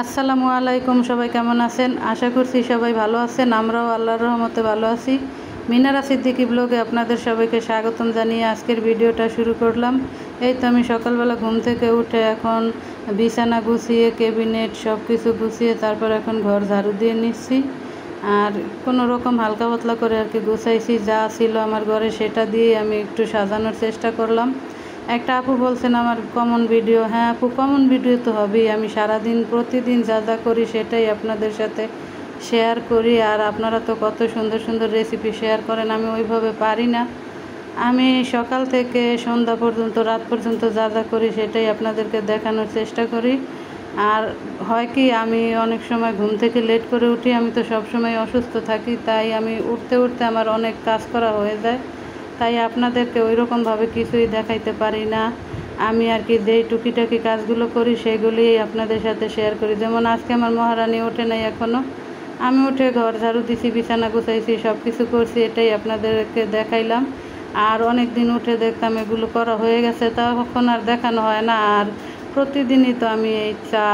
আসসালামু আলাইকুম। সবাই কেমন আছেন? আশা করছি সবাই ভালো আছেন। আমরাও আল্লাহর রহমতে ভালো আছি। মিনারা সিদ্দিকী ব্লগে আপনাদের সবাইকে স্বাগতম জানিয়ে আজকের ভিডিওটা শুরু করলাম। এই তো আমি সকালবেলা ঘুম থেকে উঠে এখন বিছানা গুছিয়ে ক্যাবিনেট সব কিছু গুছিয়ে তারপর এখন ঘর ঝাড়ু দিয়ে নিচ্ছি। আর কোনো রকম হালকা পাতলা করে আর কি গুছাইছি, যা ছিল আমার ঘরে সেটা দিয়ে আমি একটু সাজানোর চেষ্টা করলাম। একটা আপু বলছেন আমার কমন ভিডিও। হ্যাঁ আপু, কমন ভিডিও তো হবেই। আমি সারাদিন প্রতিদিন যা যা করি সেটাই আপনাদের সাথে শেয়ার করি। আর আপনারা তো কত সুন্দর সুন্দর রেসিপি শেয়ার করেন, আমি ওইভাবে পারি না। আমি সকাল থেকে সন্ধ্যা পর্যন্ত, রাত পর্যন্ত যা যা করি সেটাই আপনাদেরকে দেখানোর চেষ্টা করি। আর হয় কি, আমি অনেক সময় ঘুম থেকে লেট করে উঠি। আমি তো সব সময় অসুস্থ থাকি, তাই আমি উঠতে উঠতে আমার অনেক কাজ করা হয়ে যায়। তাই আপনাদেরকে ওই রকমভাবে কিছুই দেখাইতে পারি না। আমি আর কি যেই টুকিটাকি কাজগুলো করি সেগুলি আপনাদের সাথে শেয়ার করি। যেমন আজকে আমার মহারানী ওঠে নাই এখনও। আমি উঠে ঘর ঝাড়ু দিছি, বিছানা গুছাইছি, সব কিছু করছি, এটাই আপনাদেরকে দেখাইলাম। আর অনেক দিন উঠে দেখতাম এগুলো করা হয়ে গেছে, তখন আর দেখানো হয় না। আর প্রতিদিনই তো আমি এই চা,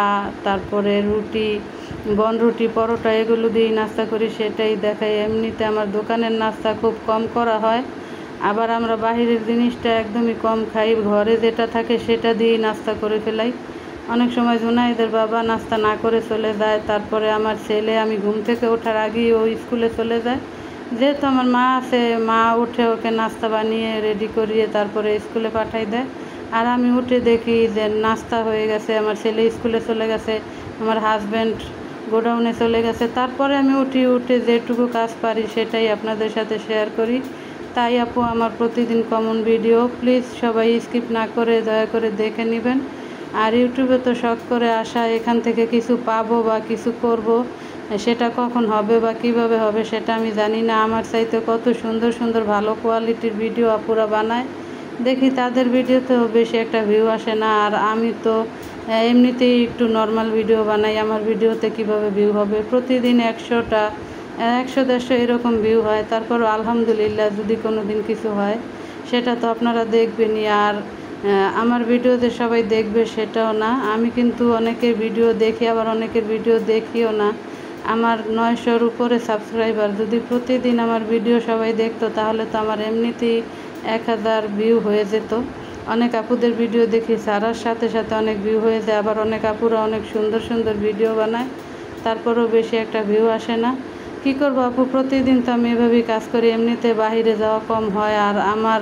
তারপরে রুটি, বনরুটি, পরোটা এগুলো দিয়েই নাস্তা করি, সেটাই দেখাই। এমনিতে আমার দোকানের নাস্তা খুব কম করা হয়। আবার আমরা বাহিরের জিনিসটা একদমই কম খাই। ঘরে যেটা থাকে সেটা দিয়েই নাস্তা করে ফেলাই। অনেক সময় জুনাইদের বাবা নাস্তা না করে চলে যায়, তারপরে আমার ছেলে, আমি ঘুম থেকে ওঠার আগেই ও স্কুলে চলে যায়। যেহেতু আমার মা আছে, মা উঠে ওকে নাস্তা বানিয়ে রেডি করিয়ে তারপরে স্কুলে পাঠাই দেয়। আর আমি উঠে দেখি যে নাস্তা হয়ে গেছে, আমার ছেলে স্কুলে চলে গেছে, আমার হাজব্যান্ড গোডাউনে চলে গেছে। তারপরে আমি উঠে যেটুকু কাজ পারি সেটাই আপনাদের সাথে শেয়ার করি। তাই আপু, আমার প্রতিদিন কমন ভিডিও, প্লিজ সবাই স্কিপ না করে দয়া করে দেখে নেবেন। আর ইউটিউবে তো শখ করে আসা, এখান থেকে কিছু পাবো বা কিছু করব, সেটা কখন হবে বা কিভাবে হবে সেটা আমি জানি না। আমার চাইতে কত সুন্দর সুন্দর ভালো কোয়ালিটির ভিডিও আপুরা বানায়, দেখি তাদের ভিডিওতেও বেশি একটা ভিউ আসে না। আর আমি তো এমনিতেই একটু নর্মাল ভিডিও বানাই, আমার ভিডিওতে কিভাবে ভিউ হবে? প্রতিদিন 100টা 100-150 এরকম ভিউ হয়। তারপরও আলহামদুলিল্লাহ, যদি কোনো দিন কিছু হয় সেটা তো আপনারা দেখবেনই। আর আমার ভিডিও যে সবাই দেখবে সেটাও না। আমি কিন্তু অনেকের ভিডিও দেখি, আবার অনেকের ভিডিও দেখিও না। আমার 900-র উপরে সাবস্ক্রাইবার। যদি প্রতিদিন আমার ভিডিও সবাই দেখতো তাহলে তো আমার এমনিতেই 1000 ভিউ হয়ে যেত। অনেক আপুদের ভিডিও দেখি, সারার সাথে সাথে অনেক ভিউ হয়ে যায়। আবার অনেক আপুরা অনেক সুন্দর সুন্দর ভিডিও বানায়, তারপরেও বেশি একটা ভিউ আসে না। কী করবো আপু, প্রতিদিন তো আমি এভাবেই কাজ করি। এমনিতে বাইরে যাওয়া কম হয়। আর আমার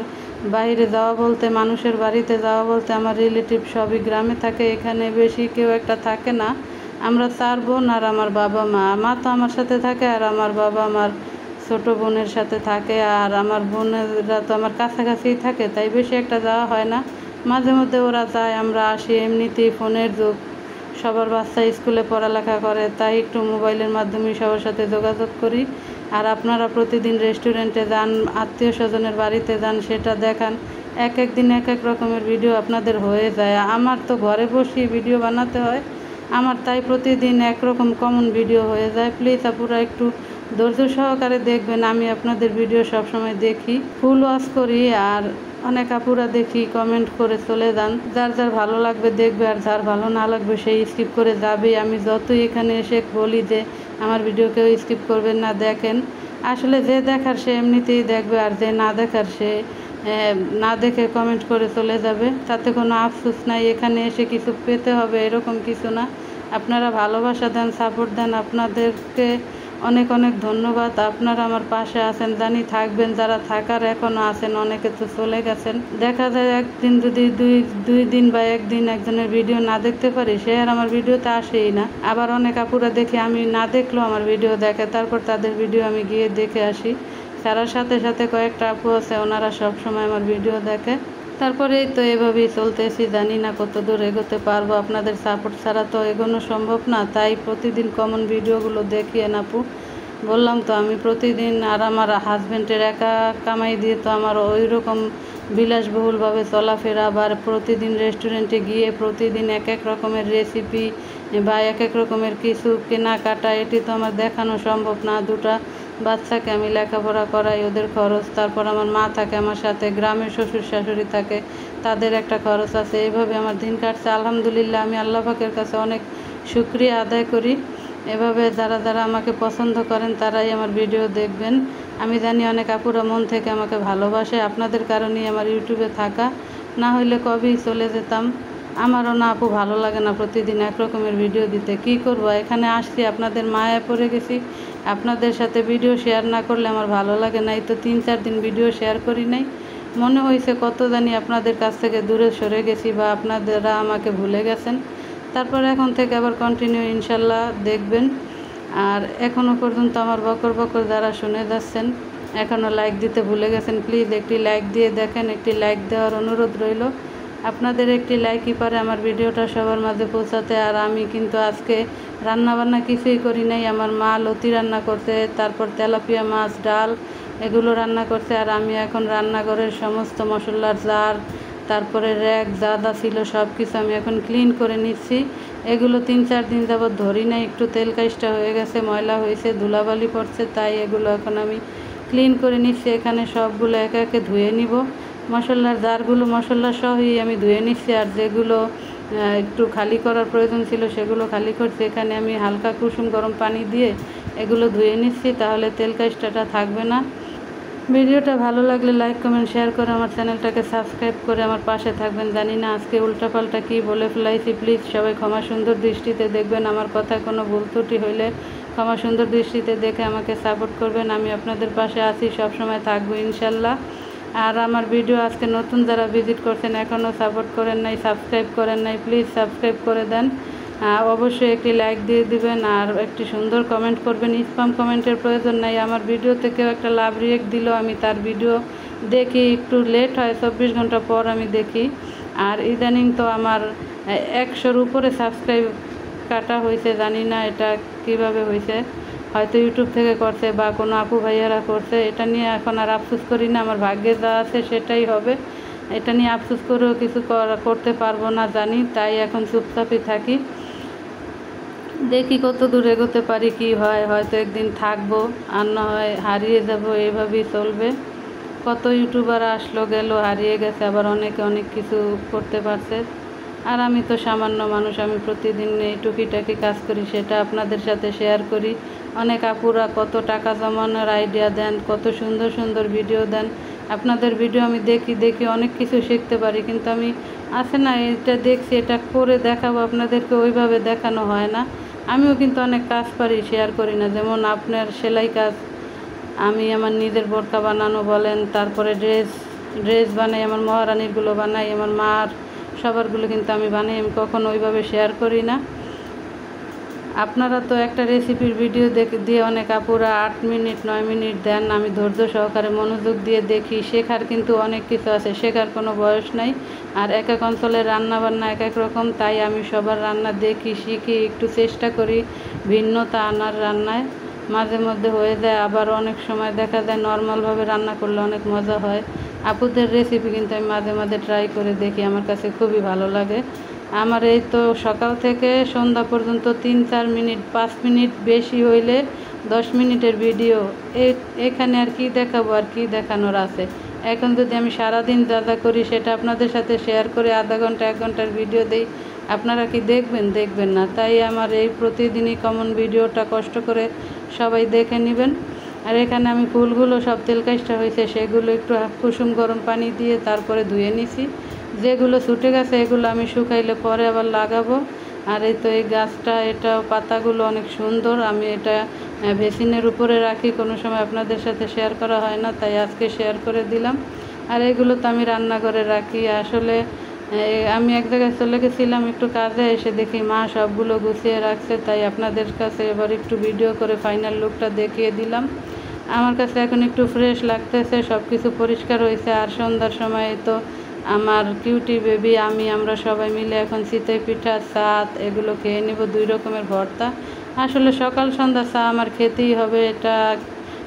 বাইরে যাওয়া বলতে, মানুষের বাড়িতে যাওয়া বলতে, আমার রিলেটিভ সবই গ্রামে থাকে, এখানে বেশি কেউ একটা থাকে না। আমরা 4 বোন আর আমার বাবা মা। মা তো আমার সাথে থাকে, আর আমার বাবা আমার ছোটো বোনের সাথে থাকে। আর আমার বোনেরা তো আমার কাছাকাছিই থাকে, তাই বেশি একটা যাওয়া হয় না। মাঝে মধ্যে ওরা যায়, আমরা আসি। এমনিতেই ফোনের যুগ, সবার বাচ্চা স্কুলে পড়ালেখা করে, তাই একটু মোবাইলের মাধ্যমে সবার সাথে যোগাযোগ করি। আর আপনারা প্রতিদিন রেস্টুরেন্টে যান, আত্মীয় স্বজনের বাড়িতে যান, সেটা দেখান। এক এক দিন এক এক রকমের ভিডিও আপনাদের হয়ে যায়। আমার তো ঘরে বসে ভিডিও বানাতে হয়, আমার তাই প্রতিদিন একরকম কমন ভিডিও হয়ে যায়। প্লিজ আপুরা একটু ধৈর্য সহকারে দেখবেন। আমি আপনাদের ভিডিও সবসময় দেখি, ফুল ওয়াচ করি। আর অনেক আপুরা দেখি কমেন্ট করে চলে যান। যার যার ভালো লাগবে দেখবে, আর যার ভালো না লাগবে সেই স্কিপ করে যাবেই। আমি যতই এখানে এসে বলি যে আমার ভিডিও কেউ স্কিপ করবেন না, দেখেন। আসলে যে দেখার সে এমনিতেই দেখবে, আর যে না দেখার সে না দেখে কমেন্ট করে চলে যাবে, তাতে কোনো আফসোস নাই। এখানে এসে কিছু পেতে হবে এরকম কিছু না। আপনারা ভালোবাসা দেন, সাপোর্ট দেন, আপনাদেরকে অনেক অনেক ধন্যবাদ। আপনারা আমার পাশে আছেন, জানি থাকবেন। যারা থাকার এখনও আছেন, অনেকে তো চলে গেছেন। দেখা যায় একদিন যদি দুই দিন বা একদিন একজনের ভিডিও না দেখতে পারি, সে আর আমার ভিডিওতে আসেই না। আবার অনেক আপুরা দেখি আমি না দেখলেও আমার ভিডিও দেখে, তারপর তাদের ভিডিও আমি গিয়ে দেখে আসি। তার সাথে সাথে কয়েকটা আপু আছে, ওনারা সব সময় আমার ভিডিও দেখে। তারপরেই তো এভাবেই চলতেছি, জানি না কত দূর এগোতে পারবো। আপনাদের সাপোর্ট ছাড়া তো এগোনো সম্ভব না। তাই প্রতিদিন কমন ভিডিওগুলো দেখি আপু। বললাম তো আমি প্রতিদিন, আর আমার হাজব্যান্ডের একা কামাই দিয়ে তো আমার ওই রকম বিলাসবহুলভাবে চলাফেরা, আবার প্রতিদিন রেস্টুরেন্টে গিয়ে প্রতিদিন এক এক রকমের রেসিপি বা এক এক রকমের কিছু কেনাকাটা, এটি তো আমার দেখানো সম্ভব না। দুটা বাচ্চাকে আমি লেখাপড়া করাই, ওদের খরচ। তারপর আমার মা থাকে আমার সাথে, গ্রামের শ্বশুর শাশুড়ি থাকে, তাদের একটা খরচ আছে। এইভাবে আমার দিন কাটছে। আলহামদুলিল্লাহ, আমি আল্লাহ পাকের কাছে অনেক শুকরিয়া আদায় করি। এভাবে যারা যারা আমাকে পছন্দ করেন তারাই আমার ভিডিও দেখবেন। আমি জানি অনেক আপুরা মন থেকে আমাকে ভালোবাসে, আপনাদের কারণেই আমার ইউটিউবে থাকা, না হইলে কবেই চলে যেতাম। আমারও না আপু ভালো লাগে না প্রতিদিন এক রকমের ভিডিও দিতে, কি করব, এখানে আসছি আপনাদের মায়ায় পড়ে গেছি। আপনাদের সাথে ভিডিও শেয়ার না করলে আমার ভালো লাগে না। এই তো 3-4 দিন ভিডিও শেয়ার করি নাই, মনে হয়েছে কত জানি আপনাদের কাছ থেকে দূরে সরে গেছি বা আপনারা আমাকে ভুলে গেছেন। তারপর এখন থেকে আবার কন্টিনিউ ইনশাল্লাহ দেখবেন। আর এখনও পর্যন্ত আমার বকর বকর যারা শুনে যাচ্ছেন, এখনও লাইক দিতে ভুলে গেছেন, প্লিজ একটি লাইক দিয়ে দেখেন, একটি লাইক দেওয়ার অনুরোধ রইল। আপনাদের একটি লাইকই পারে আমার ভিডিওটা সবার মাঝে পৌঁছাতে। আর আমি কিন্তু আজকে রান্নাবান্না কিছুই করি নাই, আমার মা লতি রান্না করতে, তারপর তেলাপিয়া মাছ, ডাল এগুলো রান্না করছে। আর আমি এখন রান্নাঘরের সমস্ত মশলার জার, তারপরে র্যাক যা যা ছিল সব কিছু আমি এখন ক্লিন করে নিচ্ছি। এগুলো 3-4 দিন যাবৎ ধরি নাই, একটু তেল কাইসটা হয়ে গেছে, ময়লা হয়েছে, ধুলাবালি পড়ছে, তাই এগুলো এখন আমি ক্লিন করে নিচ্ছি। এখানে সবগুলো একে একে ধুয়ে নিব। মশলার জারগুলো মশলা সহই আমি ধুয়ে নিচ্ছি, আর যেগুলো একটু খালি করার প্রয়োজন ছিল সেগুলো খালি করছি। এখানে আমি হালকা কুসুম গরম পানি দিয়ে এগুলো ধুয়ে নিচ্ছি, তাহলে তেল কাইসটাটা থাকবে না। ভিডিওটা ভালো লাগলে লাইক কমেন্ট শেয়ার করে আমার চ্যানেলটাকে সাবস্ক্রাইব করে আমার পাশে থাকবেন। জানি না আজকে উল্টাপাল্টা কী বলে ফেলাইছি, প্লিজ সবাই ক্ষমা সুন্দর দৃষ্টিতে দেখবেন। আমার কথায় কোনো ভুল ত্রুটি হইলে ক্ষমা সুন্দর দৃষ্টিতে দেখে আমাকে সাপোর্ট করবেন। আমি আপনাদের পাশে আছি, সবসময় থাকবো ইনশাল্লাহ। আর আমার ভিডিও আজকে নতুন যারা ভিজিট করছেন, এখনও সাপোর্ট করেন নাই, সাবস্ক্রাইব করেন নাই, প্লিজ সাবস্ক্রাইব করে দেন। অবশ্যই একটি লাইক দিয়ে দিবেন আর একটি সুন্দর কমেন্ট করবেন। স্প্যাম কমেন্টের প্রয়োজন নাই। আমার ভিডিওতে কেউ একটা লাভ রিয়েক্ট দিল, আমি তার ভিডিও দেখি, একটু লেট হয়, 24 ঘন্টা পর আমি দেখি। আর ইদানিং তো আমার 100-র উপরে সাবস্ক্রাইব কাটা হয়েছে, জানি না এটা কিভাবে হয়েছে, হয়তো ইউটিউব থেকে করছে বা কোনো আপু ভাইয়ারা করছে। এটা নিয়ে এখন আর আফসোস করি না, আমার ভাগ্যে যা আছে সেটাই হবে। এটা নিয়ে আফসোস করেও কিছু করতে পারবো না জানি, তাই এখন চুপচাপই থাকি। দেখি কত দূর এগোতে পারি, কি হয়, হয়তো একদিন থাকবো, আর না হয় হারিয়ে যাব, এইভাবেই চলবে। কত ইউটিউবার আসলো গেল, হারিয়ে গেছে, আবার অনেকে অনেক কিছু করতে পারছে। আর আমি তো সামান্য মানুষ, আমি প্রতিদিন এই টুকিটাকি কাজ করি, সেটা আপনাদের সাথে শেয়ার করি। অনেক আপুরা কত টাকা জমানোর আইডিয়া দেন, কত সুন্দর সুন্দর ভিডিও দেন। আপনাদের ভিডিও আমি দেখি অনেক কিছু শিখতে পারি, কিন্তু আমি আছে না, এটা দেখছি, এটা করে দেখাবো আপনাদেরকে, ওইভাবে দেখানো হয় না। আমিও কিন্তু অনেক কাজ পারি, শেয়ার করি না। যেমন আপনার সেলাই কাজ, আমি আমার নিজের বোরকা বানানো বলেন, তারপরে ড্রেস বানাই, আমার মহারানীরগুলো বানাই, আমার মার সবারগুলো কিন্তু আমি বানাই, আমি কখনো ওইভাবে শেয়ার করি না। আপনারা তো একটা রেসিপির ভিডিও দিয়ে অনেক আপুরা 8 মিনিট 9 মিনিট দেন, আমি ধৈর্য সহকারে মনোযোগ দিয়ে দেখি। শেখার কিন্তু অনেক কিছু আছে, শেখার কোনো বয়স নাই। আর এক এক অঞ্চলের রান্নাবান্না এক এক রকম, তাই আমি সবার রান্না দেখি, শিখি, একটু চেষ্টা করি ভিন্নতা আনার রান্নায়। মাঝে মধ্যে হয়ে যায়, আবার অনেক সময় দেখা যায় নর্মালভাবে রান্না করলে অনেক মজা হয়। আপুদের রেসিপি কিন্তু আমি মাঝে মাঝে ট্রাই করে দেখি, আমার কাছে খুবই ভালো লাগে। আমার এই তো সকাল থেকে সন্ধ্যা পর্যন্ত 3-4 মিনিট 5 মিনিট বেশি হইলে 10 মিনিটের ভিডিও, এখানে আর কি দেখাবো, আর কি দেখানোর আছে। এখন যদি আমি সারাদিন যা যা করি সেটা আপনাদের সাথে শেয়ার করে আধা ঘন্টা 1 ঘন্টার ভিডিও দিই, আপনারা কি দেখবেন না। তাই আমার এই প্রতিদিনই কমন ভিডিওটা কষ্ট করে সবাই দেখে নেবেন। আর এখানে আমি ফুলগুলো সব তেল কাজটা হয়েছে সেগুলো একটু কুসুম গরম পানি দিয়ে তারপরে ধুয়ে নিছি। যেগুলো ছুটে গেছে এগুলো আমি শুকাইলে পরে আবার লাগাবো। আর এই তো এই গাছটা, এটা পাতাগুলো অনেক সুন্দর, আমি এটা বেসিনের উপরে রাখি, কোনো সময় আপনাদের সাথে শেয়ার করা হয় না, তাই আজকে শেয়ার করে দিলাম। আর এগুলো তো আমি রান্নাঘরে রাখি। আসলে আমি এক জায়গায় চলে গেছিলাম একটু কাজে, এসে দেখি মা সবগুলো গুছিয়ে রাখছে, তাই আপনাদের কাছে এবার একটু ভিডিও করে ফাইনাল লুকটা দেখিয়ে দিলাম। আমার কাছে এখন একটু ফ্রেশ লাগতেছে, সব কিছু পরিষ্কার হয়েছে। আর সন্ধ্যার সময় তো আমার কিউটি বেবি আমরা সবাই মিলে এখন চিতই পিঠা, চাঁদ এগুলো খেয়ে নিব, 2 রকমের ভর্তা। আসলে সকাল সন্ধ্যা চা আমার খেতেই হবে, এটা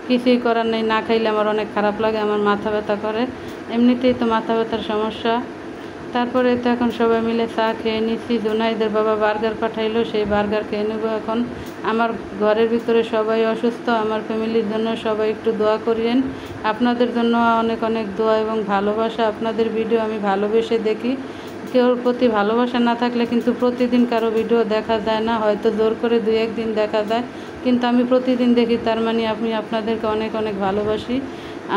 কিছুই করার নেই, না খাইলে আমার অনেক খারাপ লাগে, আমার মাথা ব্যথা করে, এমনিতেই তো মাথা ব্যথার সমস্যা। তারপরে তো এখন সবাই মিলে চা খেয়ে নিচ্ছি। জুনাইদের বাবা বার্গার পাঠাইলো, সেই বার্গার খেয়ে নেবো এখন। আমার ঘরের ভিতরে সবাই অসুস্থ, আমার ফ্যামিলির জন্য সবাই একটু দোয়া করিয়েন। আপনাদের জন্য অনেক অনেক দোয়া এবং ভালোবাসা। আপনাদের ভিডিও আমি ভালোবেসে দেখি, কেউর প্রতি ভালোবাসা না থাকলে কিন্তু প্রতিদিন কারো ভিডিও দেখা যায় না, হয়তো জোর করে 2-1 দিন দেখা যায়, কিন্তু আমি প্রতিদিন দেখি, তার মানে আমি আপনাদেরকে অনেক অনেক ভালোবাসি।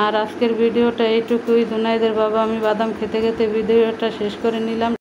আর আজকের ভিডিওটা এইটুকুই। জুনাইদের বাবা, আমি বাদাম খেতে খেতে ভিডিওটা শেষ করে নিলাম।